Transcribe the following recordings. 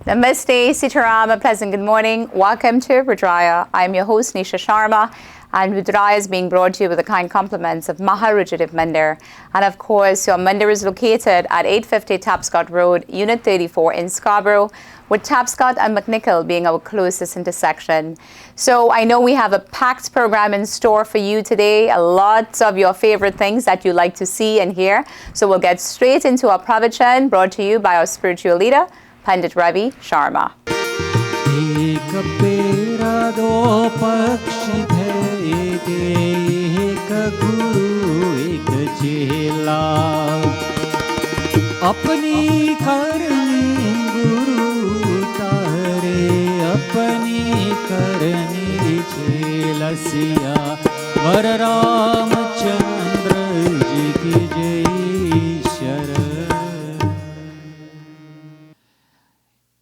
Namaste, Sitaram, a pleasant good morning. Welcome to Rudraaya. I'm your host, Nisha Sharma, and Rudraaya is being brought to you with the kind compliments of Maharudradev Mandir. And of course, your Mandir is located at 850 Tapscott Road, Unit 34 in Scarborough, with Tapscott and McNichol being our closest intersection. So I know we have a packed program in store for you today, a lot of your favorite things that you like to see and hear. So we'll get straight into our pravachan brought to you by our spiritual leader, Pandit Ravi Sharma. एक पेरा दो पक्षी थे एक गुरु एक चेला अपनी करनी गुरु तारे अपनी करनी चेलसिया वर रामचंद्र जी की जय शरण.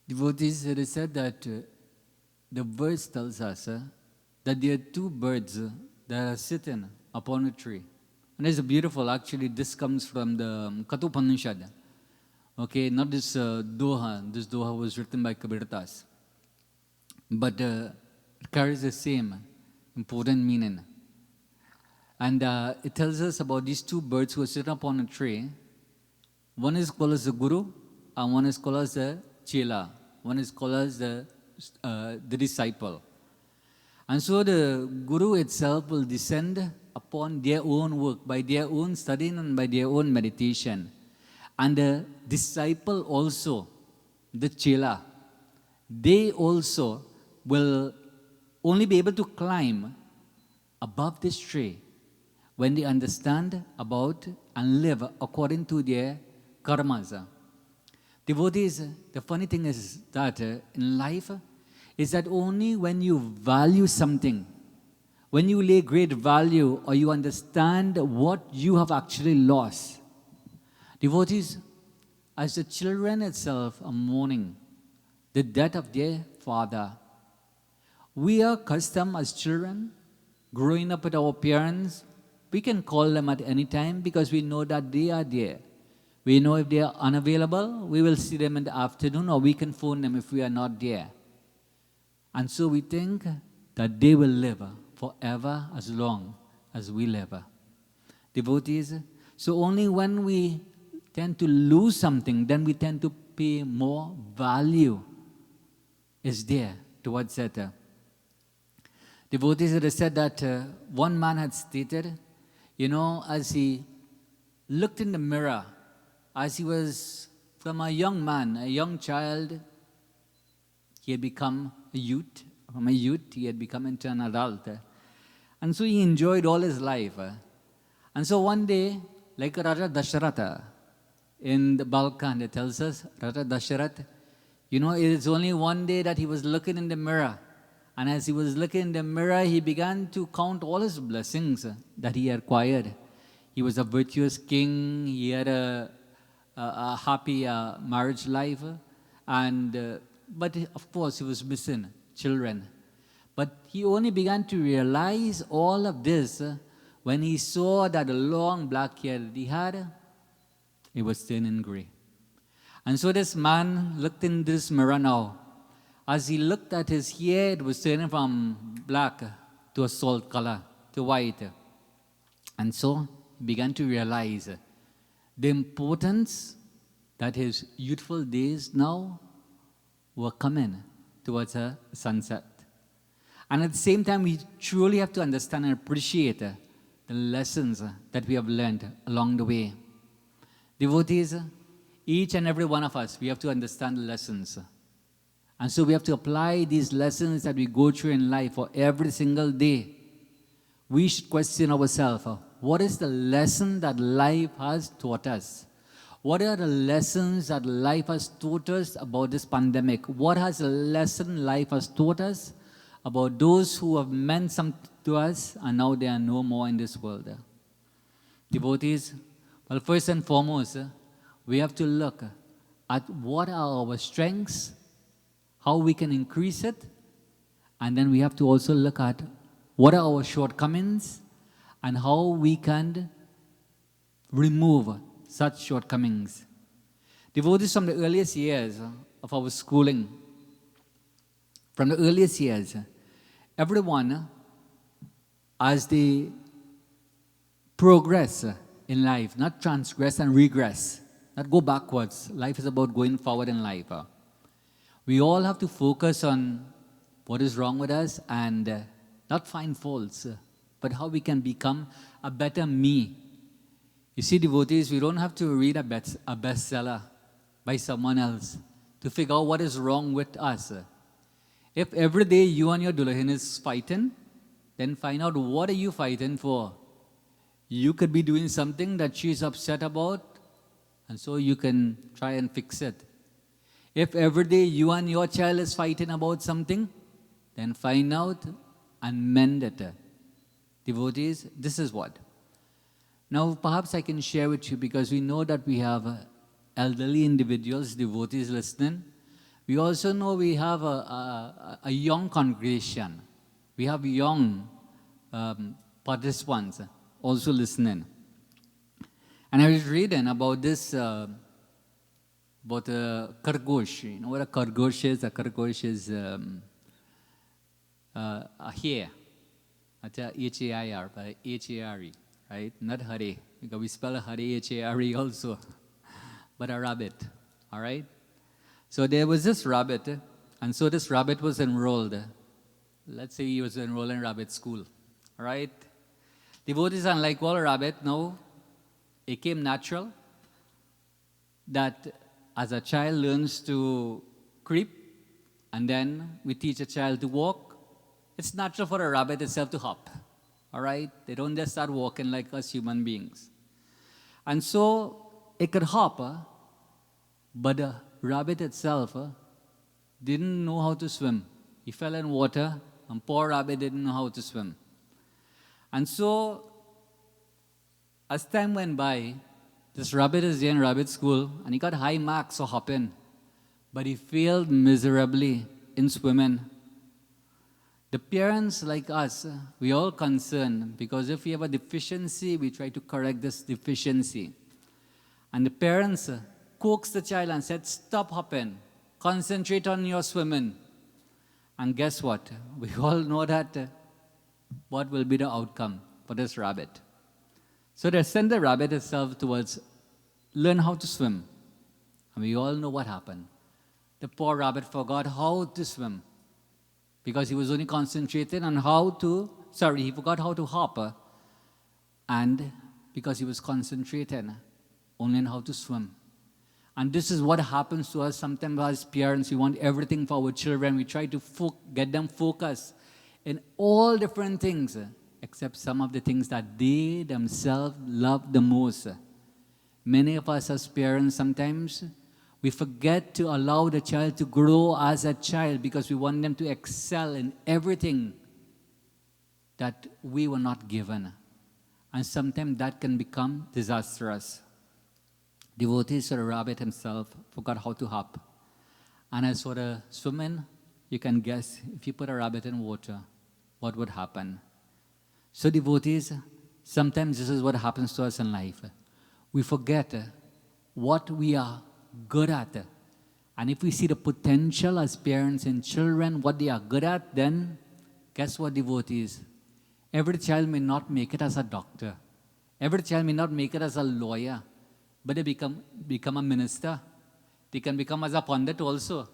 Devotees, it is said that the verse tells us that there are two birds that are sitting upon a tree. And it's beautiful, actually. This comes from the Kathopanishad. Okay, not this Doha. This Doha was written by Kabir Das. But it carries the same important meaning. And it tells us about these two birds who are sitting upon a tree. One is called as the Guru, and one is called as the Chela. One is called as the disciple. And so the Guru itself will descend upon their own work, by their own studying and by their own meditation. And the disciple also, the Chela, they also will only be able to climb above this tree when they understand about and live according to their karmas. Devotees, the funny thing is that in life, is that only when you value something, when you lay great value or you understand what you have actually lost. Devotees, as the children itself are mourning the death of their father, we are accustomed as children, growing up with our parents, we can call them at any time because we know that they are there. We know if they are unavailable, we will see them in the afternoon, or we can phone them if we are not there. And so we think that they will live forever as long as we live. Devotees, so only when we tend to lose something, then we tend to pay more value is there towards it. Devotees, it is said that one man had stated, as he looked in the mirror, as he was from a young man, a young child, he had become a youth. From a youth, he had become into an adult. And so he enjoyed all his life. And so one day, like Raja Dasharatha, in the Balkan, it tells us, Raja Dasharatha, it is only one day that he was looking in the mirror. And as he was looking in the mirror, he began to count all his blessings that he had acquired. He was a virtuous king. He had a happy marriage life, but of course he was missing children. But he only began to realize all of this when he saw that the long black hair that he had, it was turning gray. And so this man looked in this mirror now. As he looked at his hair, it was turning from black to a salt color, to white. And so he began to realize the importance that his youthful days now were coming towards a sunset. And at the same time, we truly have to understand and appreciate the lessons that we have learned along the way. Devotees, each and every one of us, we have to understand the lessons. And so we have to apply these lessons that we go through in life for every single day. We should question ourselves, what is the lesson that life has taught us? What are the lessons that life has taught us about this pandemic? What has the lesson life has taught us about those who have meant something to us and now they are no more in this world? Devotees, well, first and foremost, we have to look at what are our strengths, how we can increase it, and then we have to also look at what are our shortcomings and how we can remove such shortcomings. Devotees from the earliest years of our schooling, from the earliest years, everyone, as they progress in life, not transgress and regress, not go backwards. Life is about going forward in life. We all have to focus on what is wrong with us and not find faults, but how we can become a better me. You see, devotees, we don't have to read a bestseller by someone else to figure out what is wrong with us. If every day you and your dulhan is fighting, then find out what are you fighting for. You could be doing something that she's upset about, and so you can try and fix it. If every day you and your child is fighting about something, then find out and mend it. Devotees, this is what. Now, perhaps I can share with you, because we know that we have elderly individuals, devotees listening. We also know we have a young congregation. We have young participants also listening. And I was reading about this, about a kargosh. You know what a kargosh is? A kargosh is a hare. It's a H-A-I-R, but H-A-R-E, right? Not hare, because we spell hare H-A-R-E also, but a rabbit, all right? So there was this rabbit, and so this rabbit was enrolled. Let's say he was enrolled in rabbit school, all right? Devotees, unlike all rabbit, now it came natural that as a child learns to creep, and then we teach a child to walk, it's natural for a rabbit itself to hop, all right? They don't just start walking like us human beings. And so it could hop, but the rabbit itself didn't know how to swim. He fell in water, and poor rabbit didn't know how to swim. And so, as time went by, this rabbit is there in rabbit school, and he got high marks for hopping, but he failed miserably in swimming. The parents like us, we all concerned, because if we have a deficiency, we try to correct this deficiency. And the parents coaxed the child and said, stop hopping, concentrate on your swimming. And guess what? We all know that what will be the outcome for this rabbit. So they sent the rabbit itself towards learn how to swim. And we all know what happened. The poor rabbit forgot how to swim, because he was only concentrating on he forgot how to hop, and because he was concentrating only on how to swim. And this is what happens to us sometimes as parents. We want everything for our children. We try to get them focused in all different things, except some of the things that they themselves love the most. Many of us as parents, sometimes we forget to allow the child to grow as a child, because we want them to excel in everything that we were not given. And sometimes that can become disastrous. Devotees, or the rabbit himself forgot how to hop. And as for the swimming, you can guess, if you put a rabbit in water, what would happen? So devotees, sometimes this is what happens to us in life. We forget what we are good at. And if we see the potential as parents in children, what they are good at, then guess what, devotees? Every child may not make it as a doctor. Every child may not make it as a lawyer, but they become a minister. They can become as a pundit also.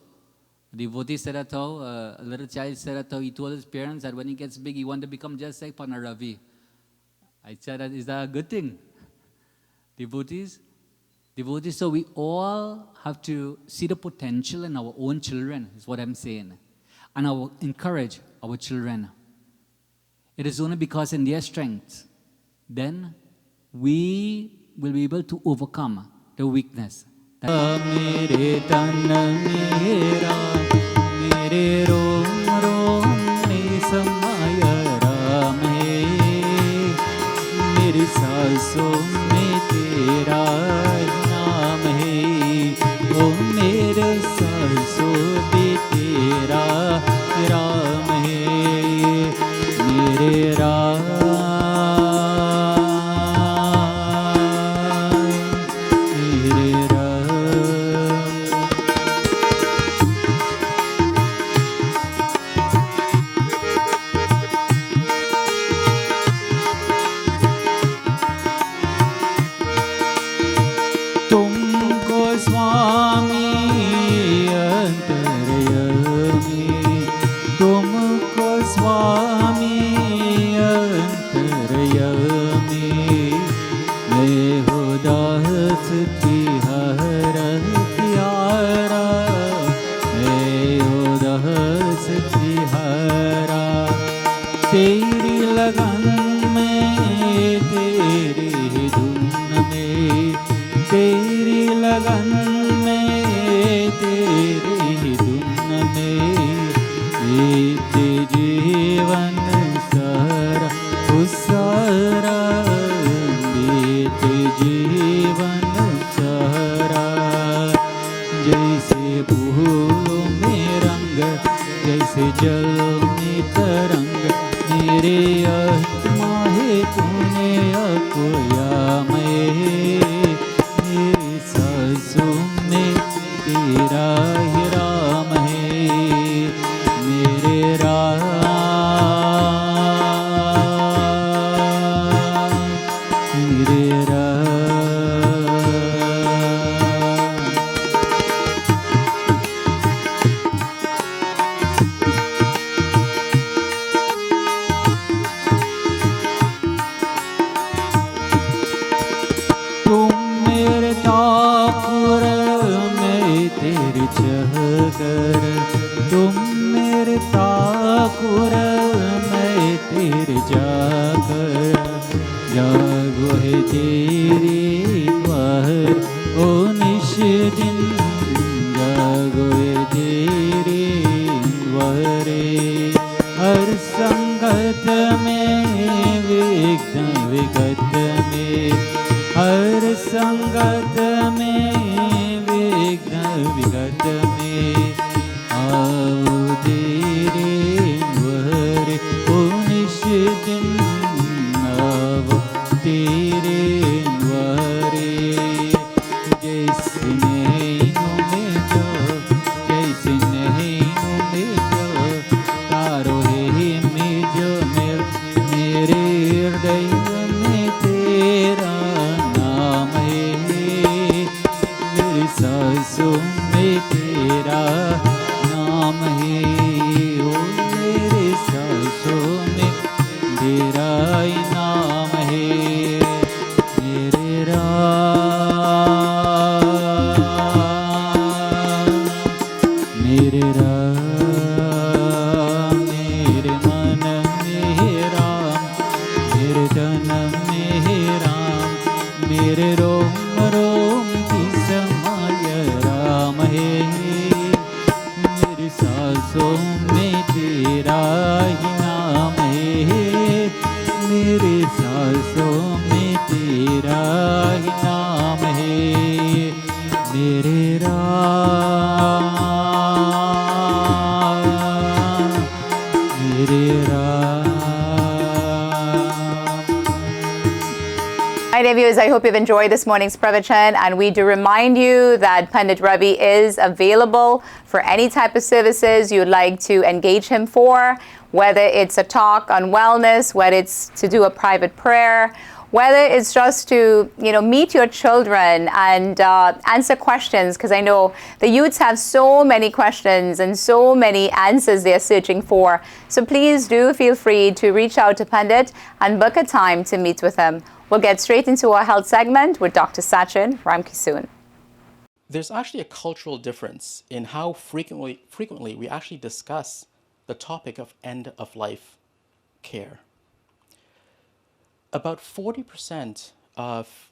A devotee said that how, a little child said that how he told his parents that when he gets big, he wants to become just like Panaravi. I said, is that a good thing? Devotees, so we all have to see the potential in our own children, is what I'm saying. And encourage our children. It is only because in their strength, then we will be able to overcome the weakness. मेरे तन मेरा मेरे रोम रोम में समाया राम है मेरी सांसों में तेरा नाम है ओ मेरे सांसों में तेरा राम है मेरे राम मेरे राम लगन में तेरी धुन में बीत जीवन सारा सारा बीत जीवन सारा जैसे फूलों में रंग जैसे जल में तरंग मेरे आत्मा है तूने खोया मैं मेरे सांसों में तेरा ही राम है मेरे राम मेरे राम तुम मेरे तापुर मैं तेरे चहकर तुम मेरे तापुर मैं तेरे जाकर जागो है तेरी बाहर ओ निश दिन जागो है तेरी वरे हर संगत में विघ्न विगत में हर संगत में विघ्न विगत में आओ तेरे वरे ओ निश दिन आओ तेरे वरे जैसे नैनों में जो जैसे नैनों में जो तारो है में जो मेरे हृदय में तेरा नाम है मेरे सांसों में तेरा नाम है ओ मेरे सांसों में तेरा ही नाम है मेरे राम मेरे राम मेरे मन में राम मेरे तन में राम मेरे रोम रोम की समाय राम है मेरी सांसों में तेरा ही नाम है मेरे सांसों में तेरा ही नाम है मेरे राम मेरे Ram Hi, dear viewers. I hope you've enjoyed this morning's pravachan, and we do remind you that Pandit Ravi is available for any type of services you'd like to engage him for, whether it's a talk on wellness, whether it's to do a private prayer, whether it's just to, meet your children and answer questions, because I know the youths have so many questions and so many answers they're searching for. So please do feel free to reach out to Pandit and book a time to meet with him. We'll get straight into our health segment with Dr. Sat Jan soon. There's actually a cultural difference in how frequently we actually discuss the topic of end-of-life care. About 40% of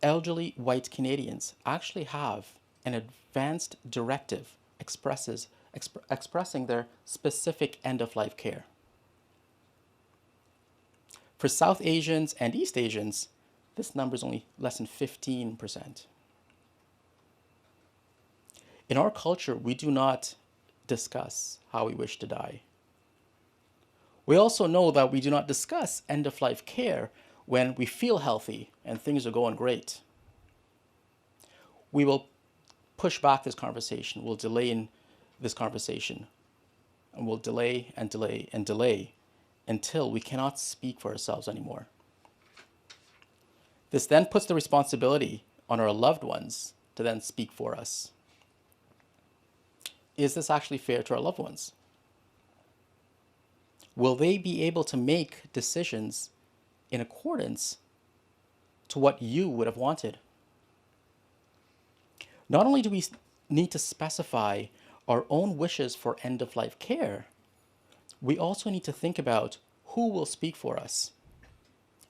elderly white Canadians actually have an advanced directive expressing their specific end-of-life care. For South Asians and East Asians, this number is only less than 15%. In our culture, we do not discuss how we wish to die. We also know that we do not discuss end-of-life care when we feel healthy and things are going great. We will push back this conversation, we'll delay in this conversation, and we'll delay and delay and delay until we cannot speak for ourselves anymore. This then puts the responsibility on our loved ones to then speak for us. Is this actually fair to our loved ones? Will they be able to make decisions in accordance to what you would have wanted? Not only do we need to specify our own wishes for end-of-life care, we also need to think about who will speak for us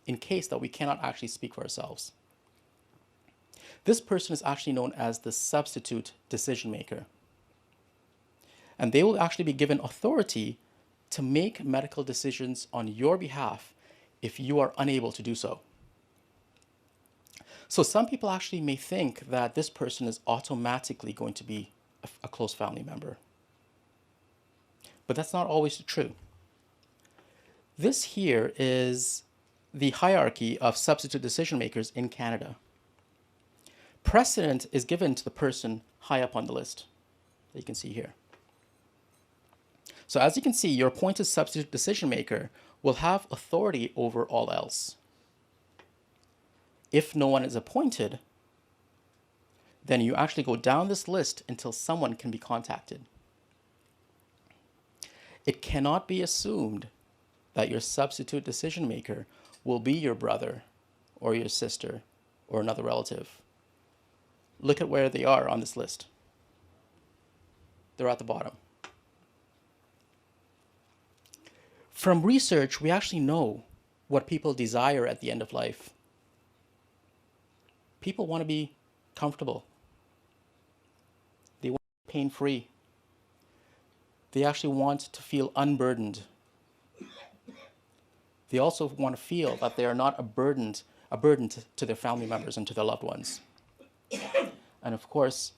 in case that we cannot actually speak for ourselves. This person is actually known as the substitute decision maker. And they will actually be given authority to make medical decisions on your behalf if you are unable to do so. So some people actually may think that this person is automatically going to be a close family member. But that's not always true. This here is the hierarchy of substitute decision makers in Canada. Precedent is given to the person high up on the list that you can see here. So as you can see, your appointed substitute decision maker will have authority over all else. If no one is appointed, then you actually go down this list until someone can be contacted. It cannot be assumed that your substitute decision maker will be your brother or your sister or another relative. Look at where they are on this list. They're at the bottom. From research, we actually know what people desire at the end of life. People want to be comfortable. They want to be pain-free. They actually want to feel unburdened. They also want to feel that they are not a burden to their family members and to their loved ones. And of course,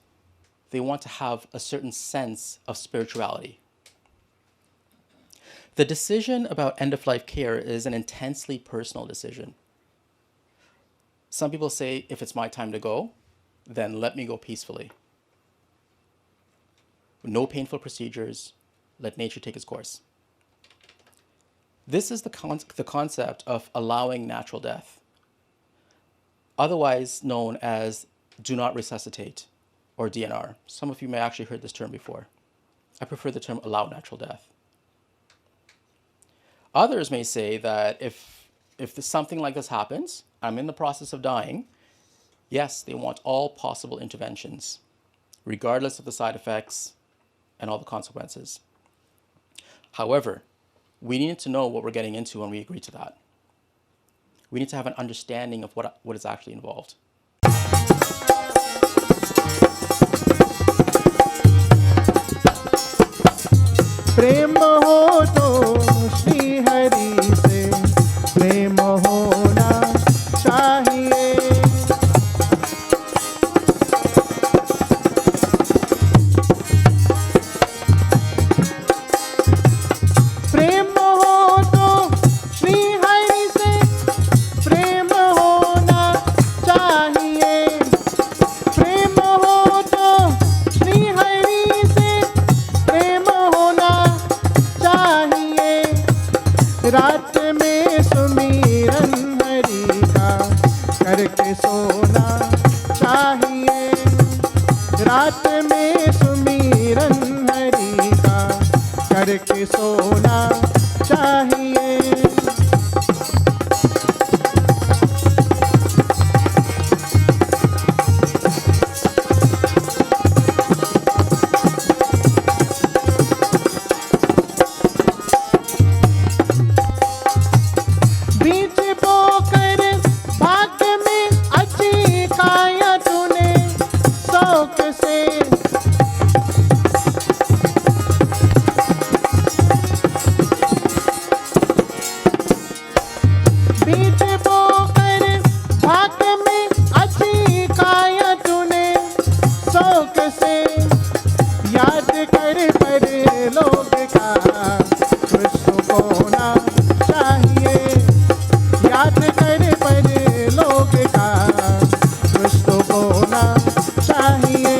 they want to have a certain sense of spirituality. The decision about end-of-life care is an intensely personal decision. Some people say, if it's my time to go, then let me go peacefully. No painful procedures, let nature take its course. This is the concept of allowing natural death, otherwise known as do not resuscitate, or DNR. Some of you may actually heard this term before. I prefer the term allow natural death. Others may say that if something like this happens, I'm in the process of dying, yes, they want all possible interventions, regardless of the side effects and all the consequences. However, we need to know what we're getting into when we agree to that. We need to have an understanding of what is actually involved. प्रेम हो तो श्री हरि से प्रेम होना चाहिए प्रेम हो तो श्री हरि से प्रेम होना चाहिए प्रेम हो तो श्री हरि से प्रेम होना चाहिए रात में सुमिरन हरि का करके सोना चाहिए रात में सुमिरन हरि का करके सोना चाहिए बीज बोकर भाग्य में अच्छी काया तूने शौक से बीज बोकर भाग्य में अच्छी काया तूने शौक से याद कर पर लोग का कुछ होना चाहिए याद कर पर लोग का कुछ तो होना चाहिए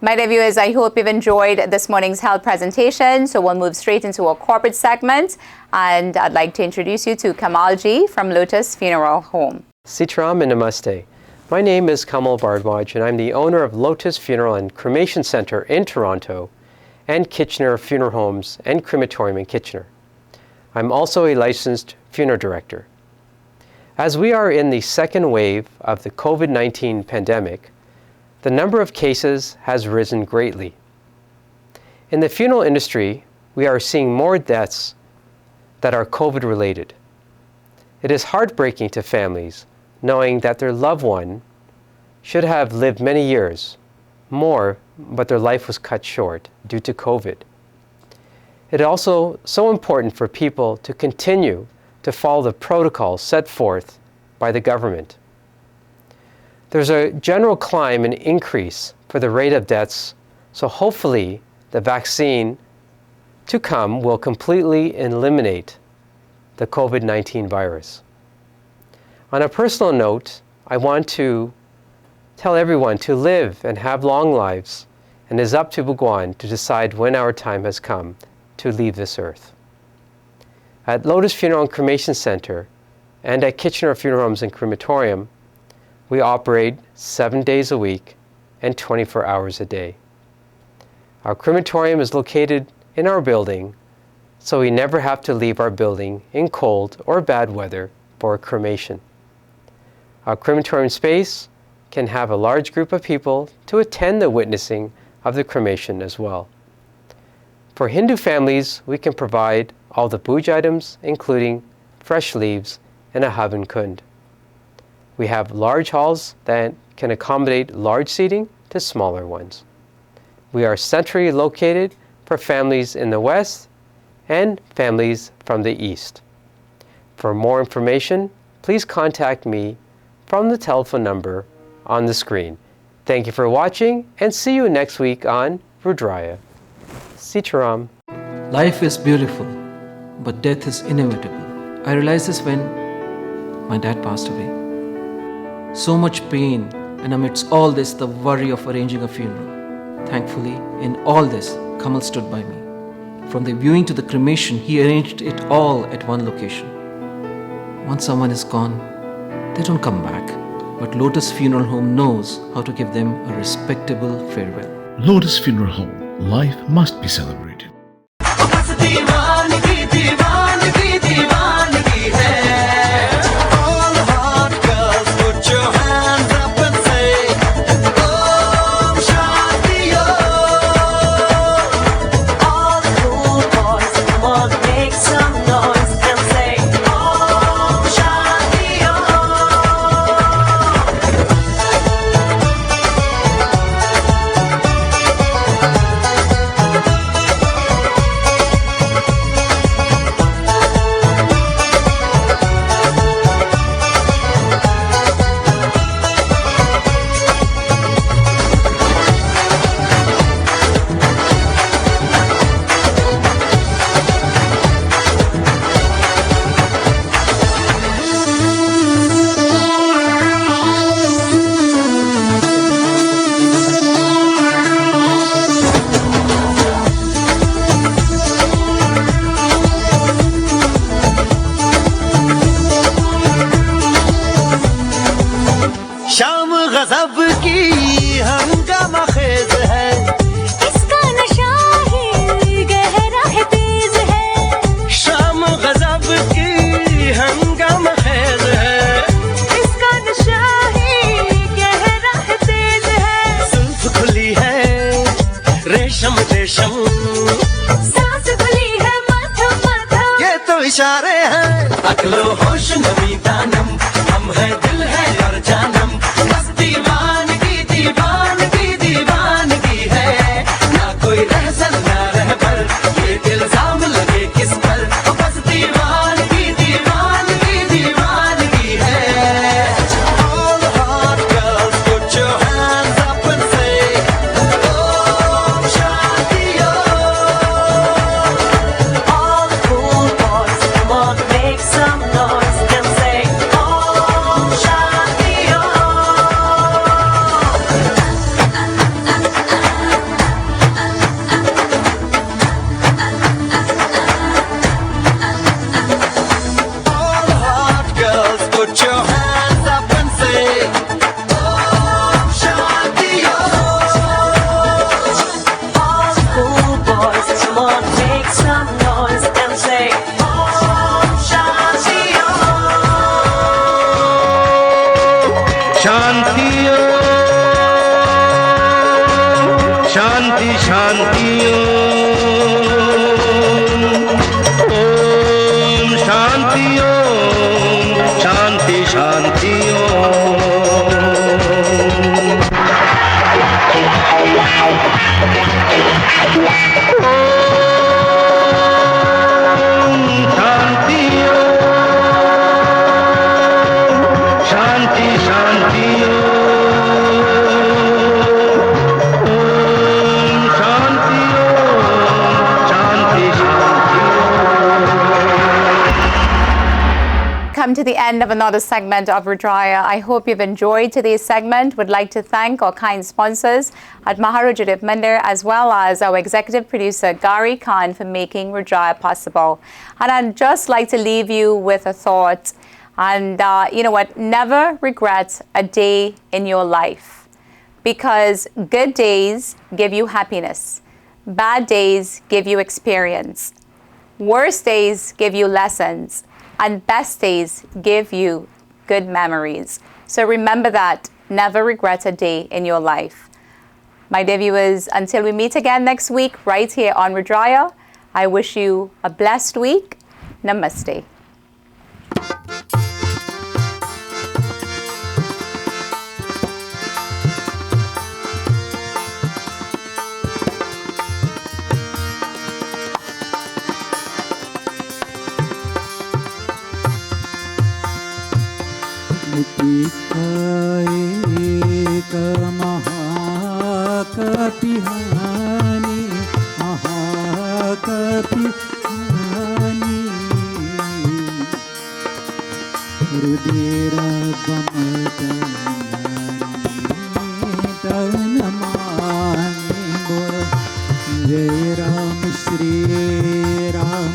My dear viewers, I hope you've enjoyed this morning's health presentation. So we'll move straight into our corporate segment. And I'd like to introduce you to Kamalji from Lotus Funeral Home. Sitaram and Namaste. My name is Kamal Bardwaj and I'm the owner of Lotus Funeral and Cremation Center in Toronto and Kitchener Funeral Homes and Crematorium in Kitchener. I'm also a licensed funeral director. As we are in the second wave of the COVID-19 pandemic, the number of cases has risen greatly. In the funeral industry, we are seeing more deaths that are COVID-related. It is heartbreaking to families knowing that their loved one should have lived many years more, but their life was cut short due to COVID. It is also so important for people to continue to follow the protocols set forth by the government. There's a general climb and increase for the rate of deaths, so hopefully the vaccine to come will completely eliminate the COVID-19 virus. On a personal note, I want to tell everyone to live and have long lives, and it is up to Bhagwan to decide when our time has come to leave this earth. At Lotus Funeral and Cremation Center and at Kitchener Funeral Homes and Crematorium, we operate 7 days a week and 24 hours a day. Our crematorium is located in our building, so we never have to leave our building in cold or bad weather for a cremation. Our crematorium space can have a large group of people to attend the witnessing of the cremation as well. For Hindu families, we can provide all the puja items, including fresh leaves and a havan kund. We have large halls that can accommodate large seating to smaller ones. We are centrally located for families in the west and families from the east. For more information, please contact me from the telephone number on the screen. Thank you for watching and see you next week on Rudraaya. Sitaram. Life is beautiful, but death is inevitable. I realized this when my dad passed away. So much pain, and amidst all this, the worry of arranging a funeral. Thankfully, in all this, Kamal stood by me. From the viewing to the cremation, he arranged it all at one location. Once someone is gone, they don't come back. But Lotus Funeral Home knows how to give them a respectable farewell. Lotus Funeral Home. Life must be celebrated. इशारे हैं अकलो होश नमी दानम हम है दिल है और जानम बस दीवानगी दीवानगी दीवानगी है ना कोई रहसन ना रहबर ये इल्जाम लगे किस पर बस दीवानगी दीवानगी दीवानगी है All the hot girls put your hands up and say Om Shanti Om All the cool boys come on make some noise and say Shanti Shanti Shanti Om Shanti Shanti Shanti Shanti Shanti Come to the end of another segment of Rudraaya. I hope you've enjoyed today's segment. Would like to thank our kind sponsors at Maharudraya Mandir, as well as our executive producer Gary Khan for making Rudraaya possible. And I'd just like to leave you with a thought. And you know what? Never regret a day in your life, because good days give you happiness. Bad days give you experience. Worst days give you lessons. And best days give you good memories. So remember that. Never regret a day in your life. My dear viewers, until we meet again next week right here on Rudraaya, I wish you a blessed week. Namaste. एक महाकपिहानि महाकपिहानि रुदिरबमतनमानि बोल जय राम श्री राम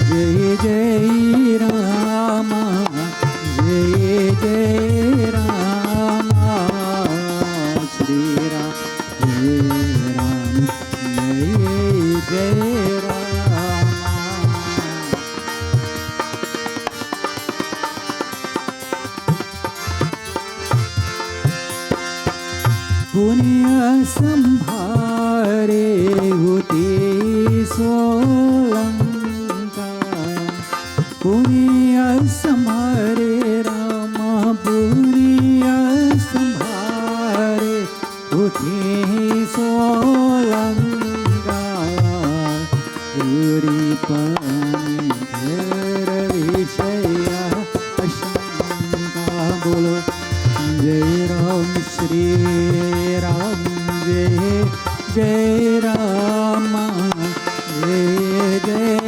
जय जय राम जय जय राम श्री राम जय राम जय जय राम पुण्य संभारे होते सोलंका पुण्य संभारे राम पुण्य संभारे होते सोलंका पूरी पानी घर विषया अशंका बोलो जय राम श्री राम जय जय राम जय जय